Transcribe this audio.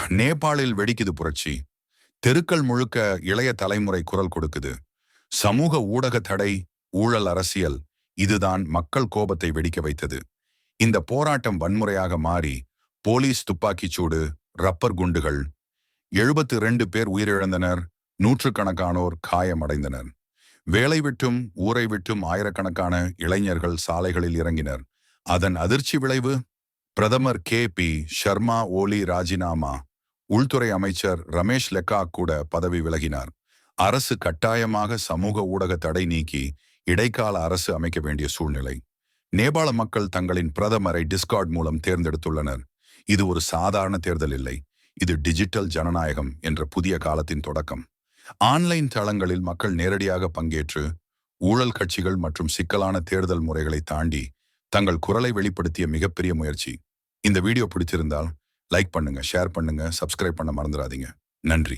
நேபாளில் வெடிக்குது புரட்சி. தெருக்கள் முழுக்க இளைய தலைமுறை குரல் கொடுக்குது. சமூக ஊடக தடை, ஊழல் அரசியல், இதுதான் மக்கள் கோபத்தை வெடிக்க வைத்தது. இந்த போராட்டம் வன்முறையாக மாறி போலீஸ் துப்பாக்கிச்சூடு, ரப்பர் குண்டுகள், 72 பேர் உயிரிழந்தனர், நூற்றுக்கணக்கானோர் காயமடைந்தனர். வேலை விட்டும் ஊரை விட்டும் ஆயிரக்கணக்கான இளைஞர்கள் சாலைகளில் இறங்கினர். அதன் அதிர்ச்சி விளைவு, பிரதமர் கே.பி. ஷர்மா ஓலி ராஜினாமா, உள்துறை அமைச்சர் ரமேஷ் லெக்கா கூட பதவி விலகினார். அரசு கட்டாயமாக சமூக ஊடக தடை நீக்கி இடைக்கால அரசு அமைக்க வேண்டிய சூழ்நிலை. நேபாள மக்கள் தங்களின் பிரதமரை டிஸ்கார்ட் மூலம் தேர்ந்தெடுத்துள்ளனர். இது ஒரு சாதாரண தேர்தல் இல்லை. இது டிஜிட்டல் ஜனநாயகம் என்ற புதிய காலத்தின் தொடக்கம். ஆன்லைன் தளங்களில் மக்கள் நேரடியாக பங்கேற்று ஊழல் கட்சிகள் மற்றும் சிக்கலான தேர்தல் முறைகளை தாண்டி தங்கள் குரலை வெளிப்படுத்திய மிகப்பெரிய முயற்சி. இந்த வீடியோ பிடிச்சிருந்தால் லைக் பண்ணுங்க, ஷேர் பண்ணுங்க, சப்ஸ்கிரைப் பண்ண மறந்துடாதீங்க. நன்றி.